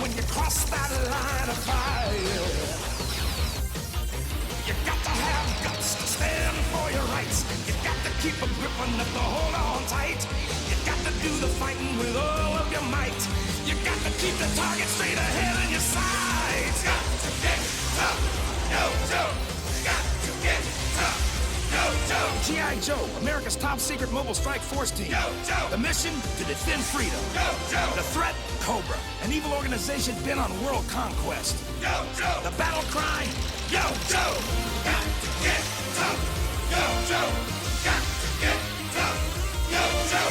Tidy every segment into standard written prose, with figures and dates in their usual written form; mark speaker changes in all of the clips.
Speaker 1: when you cross that line of fire. You got to have guts to stand for your rights. You got to keep a grip enough to hold on tight. You got to do the fighting with all of your might. You got to keep the target straight ahead in your sights. Got to get tough, no joke. Got to get tough, no joke. G.I. Joe, America's top secret mobile strike force team. Yo, Joe. The mission, to defend freedom. Yo, Joe. The threat, Cobra, an evil organization bent on world conquest. Yo, Joe. The battle cry, Yo, Joe. Got to get tough, Yo, Joe. Got to get tough, Yo, Joe.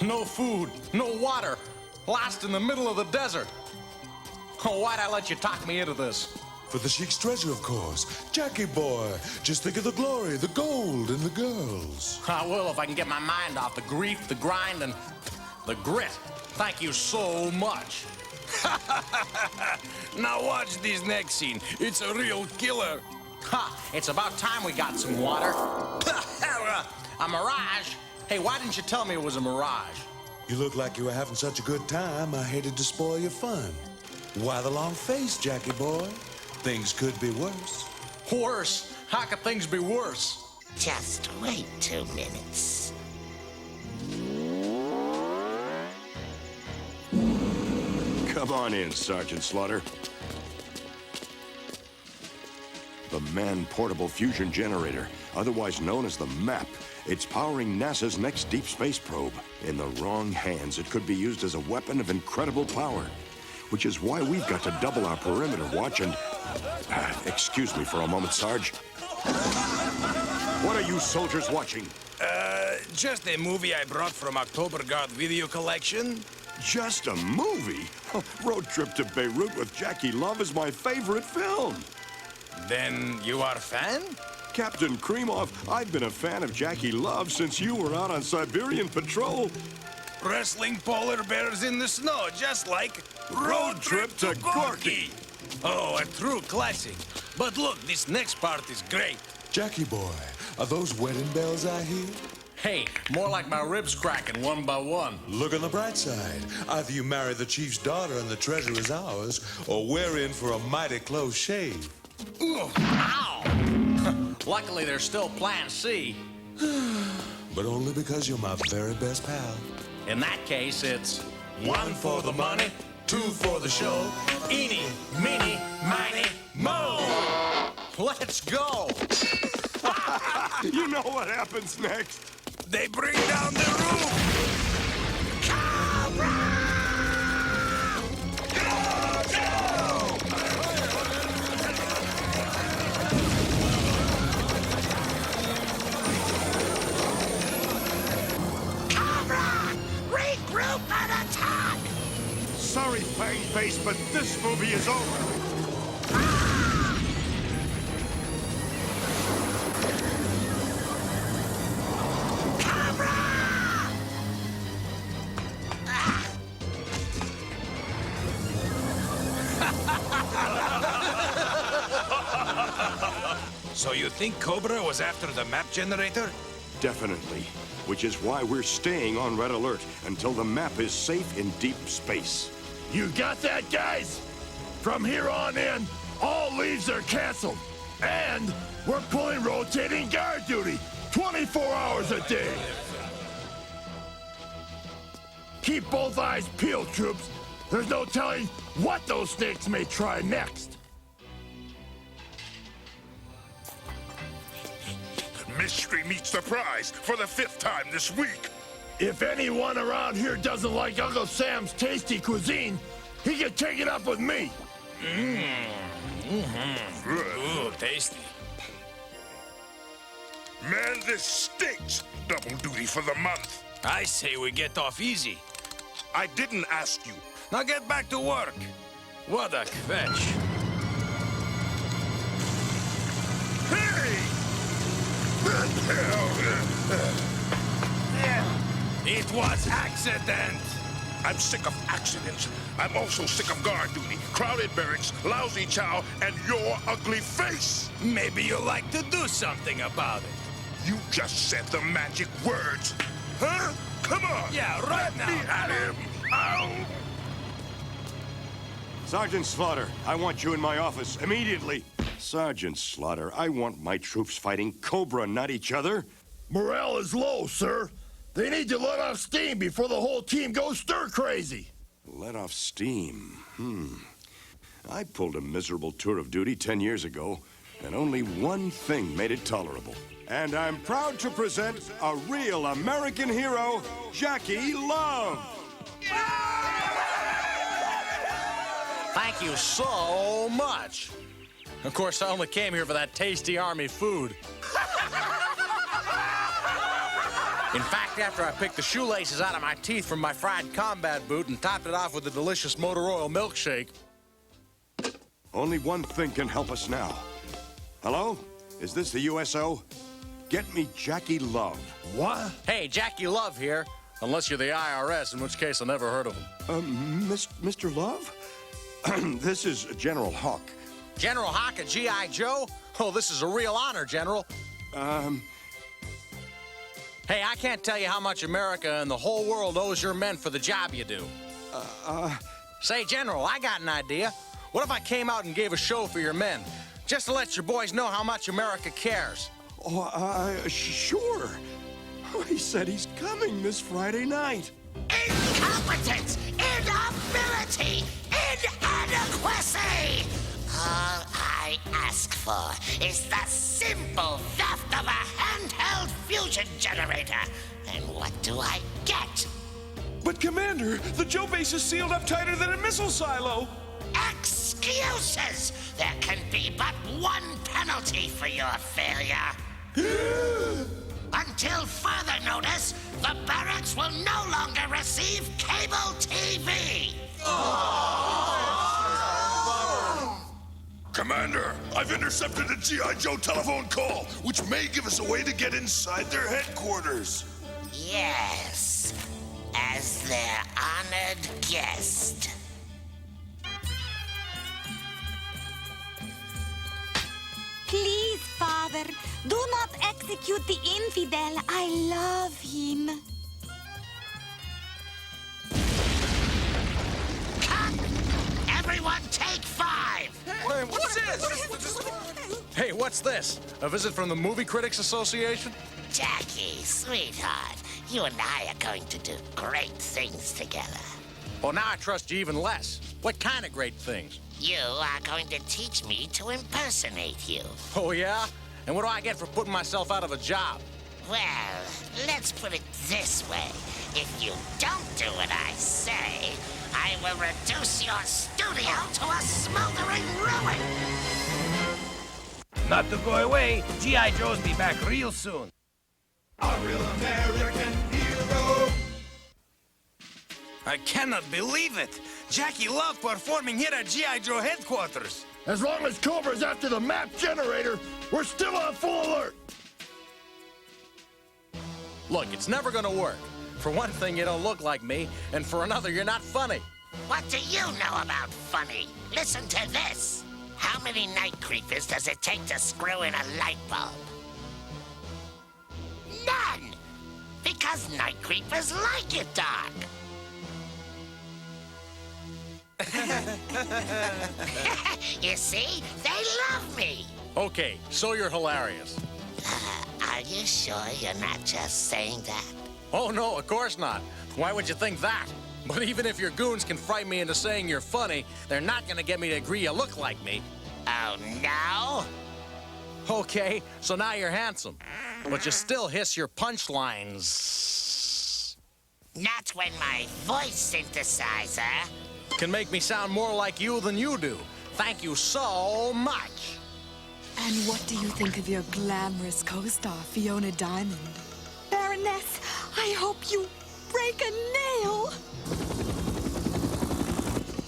Speaker 2: No food, no water, lost in the middle of the desert. Oh, why'd I let you talk me into this?
Speaker 3: For the Sheik's treasure, of course. Jackie boy, just think of the glory, the gold, and the girls.
Speaker 2: I will if I can get my mind off the grief, the grind, and the grit. Thank you so much.
Speaker 4: Now watch this next scene. It's a real killer.
Speaker 2: Ha! It's about time we got some water. A mirage? Hey, why didn't you tell me it was a mirage?
Speaker 3: You look like you were having such a good time, I hated to spoil your fun. Why the long face, Jackie boy? Things could be worse.
Speaker 2: Worse? How could things be worse?
Speaker 5: Just wait 2 minutes.
Speaker 6: Come on in, Sergeant Slaughter. The man-portable fusion generator, otherwise known as the MAP. It's powering NASA's next deep space probe. In the wrong hands, it could be used as a weapon of incredible power. Which is why we've got to double our perimeter watch and... excuse me for a moment, Sarge. What are you soldiers watching?
Speaker 4: Just a movie I brought from October Guard video collection.
Speaker 6: Just a movie? Oh, Road Trip to Beirut with Jackie Love is my favorite film.
Speaker 4: Then you are a fan?
Speaker 6: Captain Krimov, I've been a fan of Jackie Love since you were out on Siberian patrol.
Speaker 4: Wrestling polar bears in the snow, just like
Speaker 6: Road Trip to Gorky.
Speaker 4: Oh, a true classic. But look, this next part is great.
Speaker 3: Jackie boy, are those wedding bells I hear?
Speaker 2: Hey, more like my ribs cracking one by one.
Speaker 3: Look on the bright side. Either you marry the chief's daughter and the treasure is ours, or we're in for a mighty close shave.
Speaker 2: Ooh, ow! Luckily, there's still Plan C.
Speaker 3: But only because you're my very best pal.
Speaker 2: In that case, it's 1 for the money, 2 for the show. Eeny, meeny, miny, mo! Let's go!
Speaker 6: You know what happens next?
Speaker 4: They bring down the roof!
Speaker 1: Cobra!
Speaker 5: Regroup and attack!
Speaker 6: Sorry, Fangface, but this movie is over.
Speaker 4: So you think Cobra was after the map generator?
Speaker 6: Definitely. Which is why we're staying on red alert until the map is safe in deep space.
Speaker 7: You got that, guys? From here on in, all leaves are canceled. And we're pulling rotating guard duty 24 hours a day. Keep both eyes peeled, troops. There's no telling what those snakes may try next.
Speaker 8: Mystery meets surprise for the 5th time this week.
Speaker 7: If anyone around here doesn't like Uncle Sam's tasty cuisine, he can take it up with me.
Speaker 4: Ooh, tasty.
Speaker 8: Man, this stinks. Double duty for the month.
Speaker 4: I say we get off easy.
Speaker 8: I didn't ask you.
Speaker 4: Now get back to work. What a fetch.
Speaker 8: Hey!
Speaker 4: It was accident.
Speaker 8: I'm sick of accidents. I'm also sick of guard duty, crowded barracks, lousy chow, and your ugly face.
Speaker 4: Maybe you'd like to do something about it.
Speaker 8: You just said the magic words. Huh? Come on.
Speaker 4: Yeah, right
Speaker 8: Let me at him. Ow.
Speaker 6: Sergeant Slaughter, I want you in my office immediately. Sergeant Slaughter, I want my troops fighting Cobra, not each other.
Speaker 7: Morale is low, sir. They need to let off steam before the whole team goes stir-crazy.
Speaker 6: Let off steam. I pulled a miserable tour of duty 10 years ago, and only one thing made it tolerable. And I'm proud to present a real American hero, Jackie Love.
Speaker 2: Thank you so much. Of course, I only came here for that tasty Army food. In fact, after I picked the shoelaces out of my teeth from my fried combat boot and topped it off with a delicious motor oil milkshake.
Speaker 6: Only one thing can help us now. Hello? Is this the USO? Get me Jackie Love.
Speaker 7: What?
Speaker 2: Hey, Jackie Love here. Unless you're the IRS, in which case I never heard of him.
Speaker 6: Mr. Love? This is General Hawk.
Speaker 2: General Hawk, a G.I. Joe? Oh, this is a real honor, General. Hey, I can't tell you how much America and the whole world owes your men for the job you do. Say, General, I got an idea. What if I came out and gave a show for your men? Just to let your boys know how much America cares.
Speaker 6: Oh, sure. He said he's coming this Friday night.
Speaker 5: Incompetence, inability, inadequacy! All I ask for is the simple theft of a handheld fusion generator. And what do I get?
Speaker 3: But, Commander, the Joe base is sealed up tighter than a missile silo.
Speaker 5: Excuses! There can be but one penalty for your failure. Until further notice, the barracks will no longer receive cable TV.
Speaker 8: Commander, I've intercepted a G.I. Joe telephone call, which may give us a way to get inside their headquarters.
Speaker 5: Yes, as their honored guest.
Speaker 9: Please, Father, do not execute the infidel. I love him.
Speaker 5: Cut! Everyone take 5!
Speaker 2: What's this? Hey, what's this? A visit from the Movie Critics Association?
Speaker 5: Jackie, sweetheart, you and I are going to do great things together.
Speaker 2: Well, now I trust you even less. What kind of great things?
Speaker 5: You are going to teach me to impersonate you.
Speaker 2: Oh, yeah? And what do I get for putting myself out of a job?
Speaker 5: Well, let's put it this way. If you don't do what I say, I will reduce your studio to a smoldering ruin.
Speaker 4: Not to go away. G.I. Joe's be back real soon.
Speaker 1: A real American hero.
Speaker 4: I cannot believe it. Jackie Love performing here at G.I. Joe headquarters.
Speaker 7: As long as Cobra's after the map generator, we're still on full alert.
Speaker 2: Look, it's never gonna work. For one thing, you don't look like me, and for another, you're not funny.
Speaker 5: What do you know about funny? Listen to this. How many night creepers does it take to screw in a light bulb? None! Because night creepers like it dark. You see? They love me.
Speaker 2: Okay, so you're hilarious.
Speaker 5: Are you sure you're not just saying that?
Speaker 2: Oh, no, of course not. Why would you think that? But even if your goons can frighten me into saying you're funny, they're not gonna get me to agree you look like me.
Speaker 5: Oh, no?
Speaker 2: Okay, so now you're handsome. But you still hiss your punchlines.
Speaker 5: Not when my voice synthesizer.
Speaker 2: Can make me sound more like you than you do. Thank you so much.
Speaker 10: And what do you think of your glamorous co-star, Fiona Diamond?
Speaker 9: Baroness, I hope you break a nail.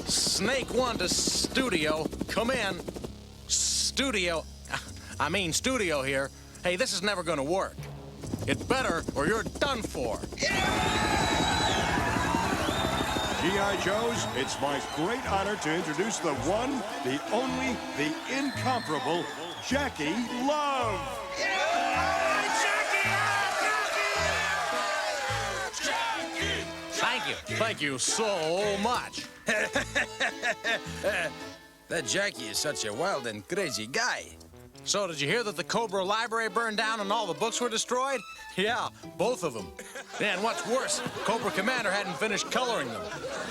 Speaker 2: Snake 1 to studio. Come in. Studio. I mean studio here. Hey, this is never gonna work. It better or you're done for.
Speaker 6: G.I. Joes, it's my great honor to introduce the one, the only, the incomparable Jackie Love.
Speaker 2: Thank you so much.
Speaker 4: That Jackie is such a wild and crazy guy.
Speaker 2: So did you hear that the Cobra library burned down and all the books were destroyed? Yeah, both of them. And what's worse, Cobra Commander hadn't finished coloring them.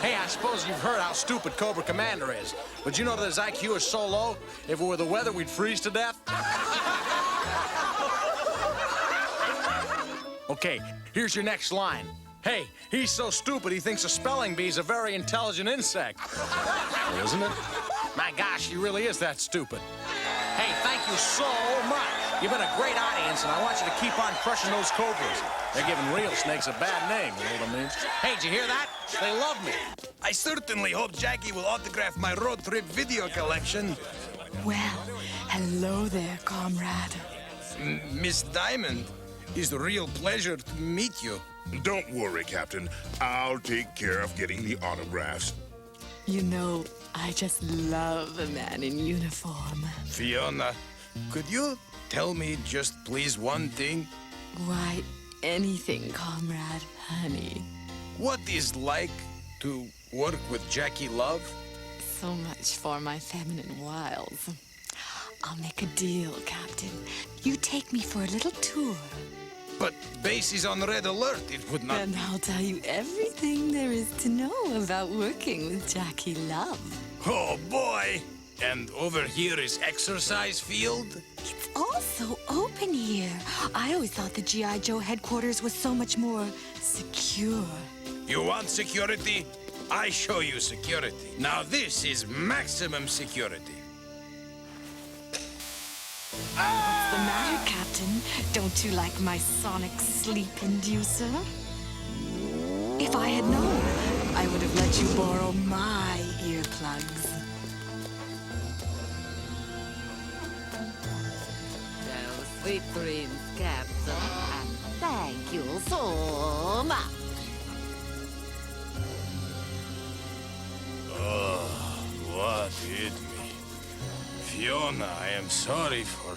Speaker 2: Hey, I suppose you've heard how stupid Cobra Commander is. But you know that his IQ is so low, if it were the weather, we'd freeze to death? Okay, here's your next line. Hey, he's so stupid he thinks a spelling bee is a very intelligent insect. Isn't it? My gosh, he really is that stupid. Hey, thank you so much. You've been a great audience, and I want you to keep on crushing those cobras. They're giving real snakes a bad name, you know what I mean? Hey, did you hear that? They love me.
Speaker 4: I certainly hope Jackie will autograph my road trip video collection.
Speaker 10: Well, hello there, comrade.
Speaker 4: Miss Diamond, it's a real pleasure to meet you.
Speaker 8: Don't worry, Captain. I'll take care of getting the autographs.
Speaker 10: You know, I just love a man in uniform.
Speaker 4: Fiona, could you tell me just please one thing?
Speaker 10: Why, anything, comrade, honey.
Speaker 4: What is like to work with Jackie Love?
Speaker 10: So much for my feminine wiles. I'll make a deal, Captain. You take me for a little tour.
Speaker 4: But base is on red alert. It would not...
Speaker 10: And I'll tell you everything there is to know about working with Jackie Love.
Speaker 4: Oh, boy! And over here is exercise field?
Speaker 9: It's all so open here. I always thought the G.I. Joe headquarters was so much more secure.
Speaker 4: You want security? I show you security. Now this is maximum security.
Speaker 10: What's the matter, Captain? Don't you like my sonic sleep inducer? If I had known, I would have let you borrow my earplugs.
Speaker 11: So sweet dreams, Captain, and thank you so much.
Speaker 4: What hit me? Fiona, I am sorry for...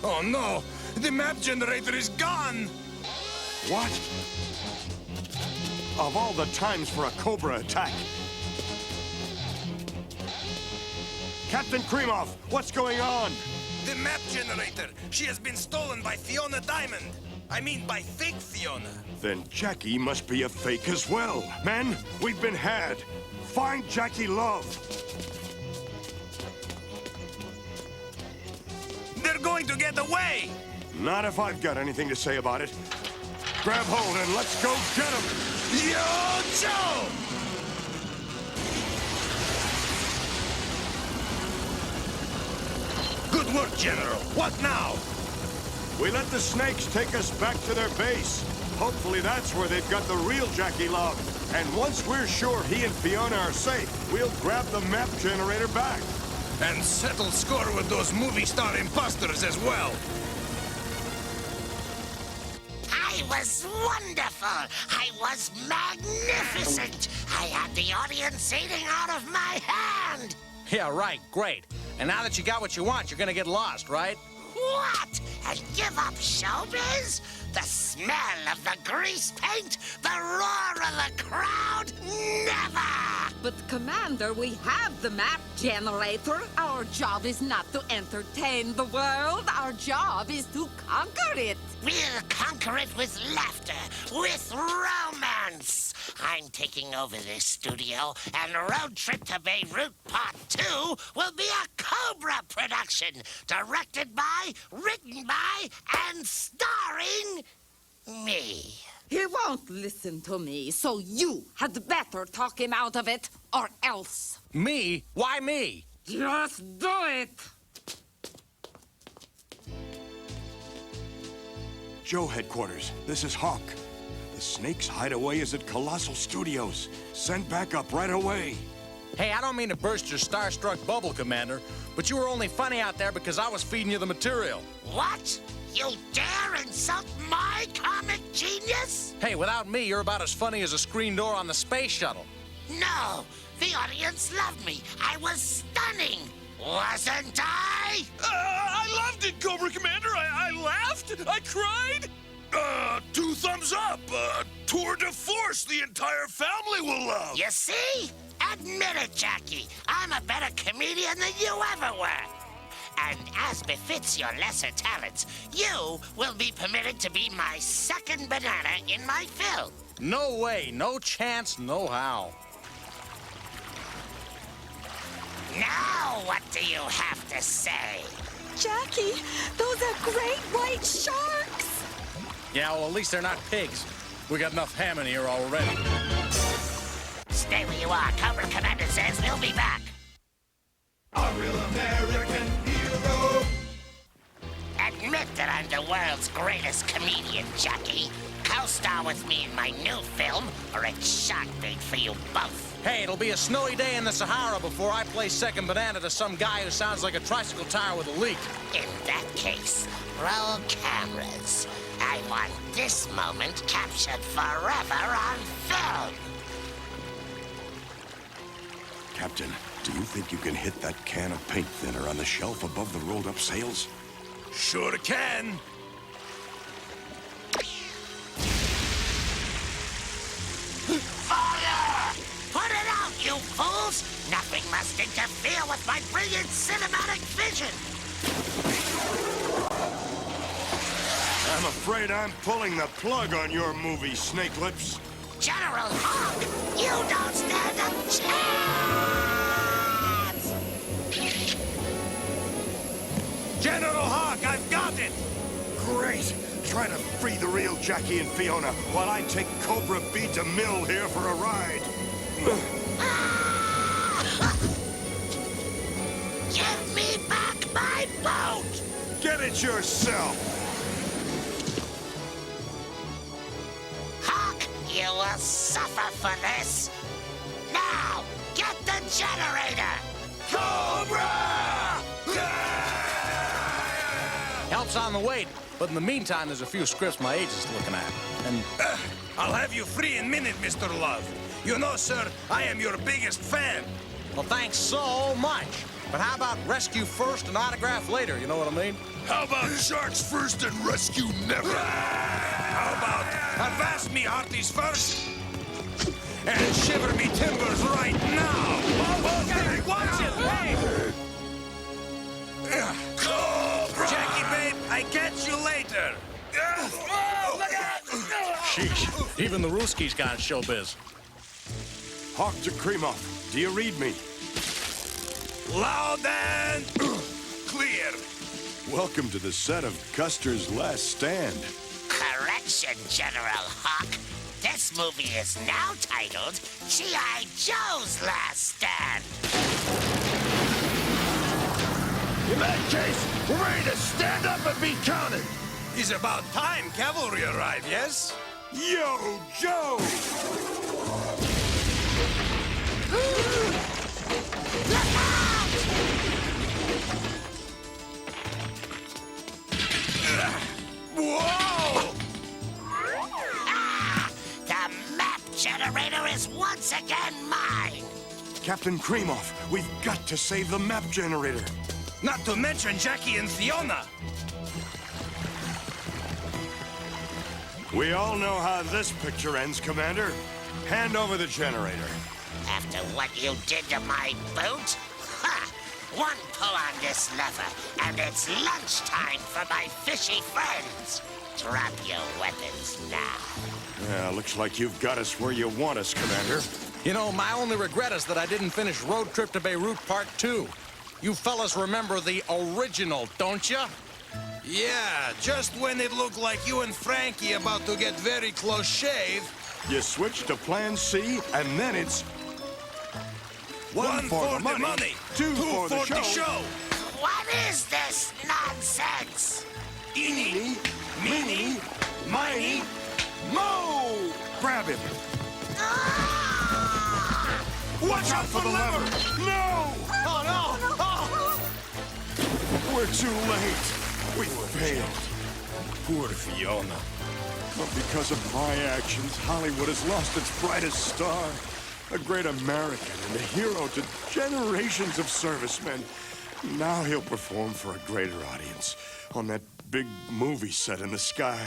Speaker 4: Oh no! The map generator is gone!
Speaker 6: What? Of all the times for a Cobra attack. Captain Kremov, what's going on?
Speaker 4: The map generator! She has been stolen by Fiona Diamond! I mean by fake Fiona.
Speaker 6: Then Jackie must be a fake as well. Men, we've been had. Find Jackie Love.
Speaker 4: They're going to get away!
Speaker 6: Not if I've got anything to say about it. Grab hold and let's go get him!
Speaker 4: Yo, Joe! Good work, General. What now?
Speaker 6: We let the snakes take us back to their base. Hopefully that's where they've got the real Jackie Love. And once we're sure he and Fiona are safe, we'll grab the map generator back.
Speaker 4: And settle score with those movie star imposters as well.
Speaker 5: I was wonderful. I was magnificent. I had the audience eating out of my hand.
Speaker 2: Yeah, right, great. And now that you got what you want, you're gonna get lost, right?
Speaker 5: What? And give up showbiz? The smell of the grease paint? The roar of the crowd? Never!
Speaker 11: But, Commander, we have the map generator. Our job is not to entertain the world. Our job is to conquer it.
Speaker 5: We'll conquer it with laughter, with romance. I'm taking over this studio, and Road Trip to Beirut Part 2 will be a Cobra production, directed by, written by, and starring me.
Speaker 11: He won't listen to me, so you had better talk him out of it, or else.
Speaker 2: Me? Why me?
Speaker 11: Just do it!
Speaker 6: Joe headquarters, this is Hawk. The Snake's hideaway is at Colossal Studios. Send backup right away.
Speaker 2: Hey, I don't mean to burst your starstruck bubble, Commander, but you were only funny out there because I was feeding you the material.
Speaker 5: What? You dare insult my comic genius?
Speaker 2: Hey, without me, you're about as funny as a screen door on the space shuttle.
Speaker 5: No, the audience loved me. I was stunning. Wasn't I?
Speaker 7: I loved it, Cobra Commander. I laughed. I cried. 2 thumbs up. Tour de force the entire family will love.
Speaker 5: You see? Admit it, Jackie. I'm a better comedian than you ever were. And as befits your lesser talents, you will be permitted to be my second banana in my film.
Speaker 2: No way, no chance, no how.
Speaker 5: Now, what do you have to say?
Speaker 10: Jackie, those are great white sharks!
Speaker 2: Yeah, well, at least they're not pigs. We got enough ham in here already.
Speaker 5: Stay where you are. Cobra Commander says we'll be back.
Speaker 1: A real American hero.
Speaker 5: Admit that I'm the world's greatest comedian, Jackie. Co-star with me in my new film, or it's shark bait for you both.
Speaker 2: Hey, it'll be a snowy day in the Sahara before I play second banana to some guy who sounds like a tricycle tire with a leak.
Speaker 5: In that case, roll cameras. I want this moment captured forever on film.
Speaker 6: Captain, do you think you can hit that can of paint thinner on the shelf above the rolled-up sails?
Speaker 4: Sure can.
Speaker 5: Fire! Put it out, you fools! Nothing must interfere with my brilliant cinematic vision.
Speaker 6: I'm afraid I'm pulling the plug on your movie, Snake Lips.
Speaker 5: General Hawk, you don't stand a chance!
Speaker 4: General Hawk, I've got it!
Speaker 6: Great! Try to free the real Jackie and Fiona while I take Cobra B to Mill here for a ride.
Speaker 5: Give me back my boat!
Speaker 6: Get it yourself!
Speaker 5: Hawk, you will suffer for this. Now, get the generator!
Speaker 4: Cobra!
Speaker 2: Help's on the way, but in the meantime, there's a few scripts my agent's looking at. And
Speaker 4: I'll have you free in a minute, Mr. Love. You know, sir, I am your biggest fan.
Speaker 2: well, thanks so much. But how about rescue first and autograph later, you know what I mean?
Speaker 7: How about sharks first and rescue never?
Speaker 4: How about avast me hearties first and shiver me timbers right now?
Speaker 2: Hey, watch it! Hey!
Speaker 4: Cobra! Jackie, babe, I catch you later.
Speaker 2: Sheesh, even the Ruskies got showbiz.
Speaker 6: Hawk to Kremov, do you read me?
Speaker 4: Loud and clear.
Speaker 6: Welcome to the set of Custer's Last Stand.
Speaker 5: Correction, General Hawk. This movie is now titled G.I. Joe's Last Stand.
Speaker 7: In that case, we're ready to stand up and be counted.
Speaker 4: It's about time cavalry arrive, yes?
Speaker 6: Yo, Joe!
Speaker 5: Look out!
Speaker 4: Whoa!
Speaker 5: Ah! The map generator is once again mine!
Speaker 6: Captain Kremov, we've got to save the map generator.
Speaker 4: Not to mention Jackie and Fiona.
Speaker 6: We all know how this picture ends, Commander. Hand over the generator.
Speaker 5: After what you did to my boot? Ha! One pull on this lever, and it's lunchtime for my fishy friends. Drop your weapons now.
Speaker 6: Yeah, looks like you've got us where you want us, Commander.
Speaker 2: You know, my only regret is that I didn't finish Road Trip to Beirut Part 2. You fellas remember the original, don't you?
Speaker 4: Yeah, just when it looked like you and Frankie about to get very close shave.
Speaker 6: You switch to Plan C, and then it's...
Speaker 4: One for the money,
Speaker 6: two for the
Speaker 4: show.
Speaker 5: What is this nonsense?
Speaker 4: Eeny, meeny, miny, mo!
Speaker 6: Grab him.
Speaker 5: Ah!
Speaker 4: Watch out for the lever!
Speaker 6: No!
Speaker 2: Oh, no! Oh!
Speaker 6: We're too late. We failed.
Speaker 4: Poor Fiona.
Speaker 6: But because of my actions, Hollywood has lost its brightest star. A great American and a hero to generations of servicemen. Now he'll perform for a greater audience on that big movie set in the sky.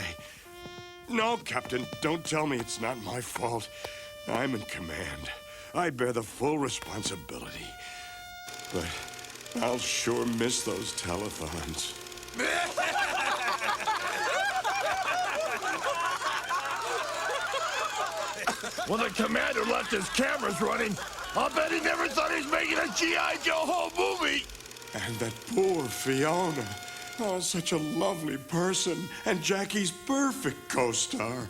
Speaker 6: No, Captain, don't tell me it's not my fault. I'm in command. I bear the full responsibility. But I'll sure miss those telethons.
Speaker 7: When the commander left his cameras running, I'll bet he never thought he was making a G.I. Joe whole movie.
Speaker 6: And that poor Fiona. Oh, such a lovely person. And Jackie's perfect co-star.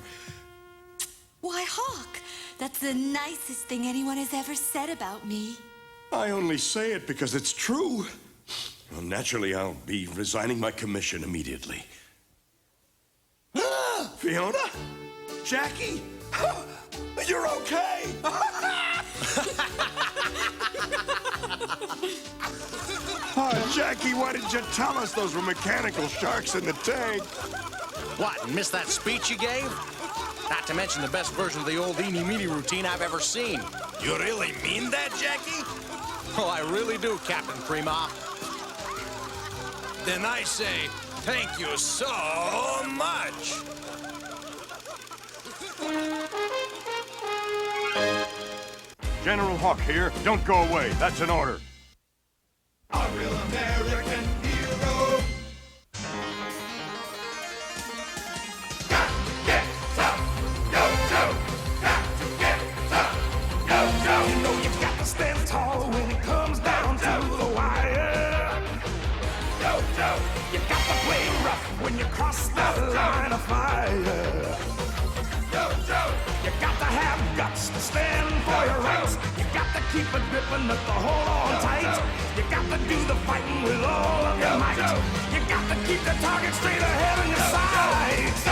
Speaker 9: Why, Hawk, that's the nicest thing anyone has ever said about me.
Speaker 6: I only say it because it's true. Well, naturally, I'll be resigning my commission immediately. Fiona? Jackie? You're okay! Oh, Jackie, why didn't you tell us those were mechanical sharks in the tank?
Speaker 2: What, missed that speech you gave? Not to mention the best version of the old eeny-meeny routine I've ever seen.
Speaker 4: You really mean that, Jackie?
Speaker 2: Oh, I really do, Captain Prima.
Speaker 4: Then I say, thank you so much.
Speaker 6: General Hawk here. Don't go away. That's an order.
Speaker 1: A real American hero. Got to get tough. Yo-yo. Got to get tough. Yo-yo. You know you got to stand tall when it comes down to the wire. Yo-yo. You got to play rough when you cross the line of fire. Yo-yo. You got to have guts to stand for your rights. You got to keep it gripping up to hold on tight. You got to do the fighting with all of your might. You got to keep the target straight ahead on your sights.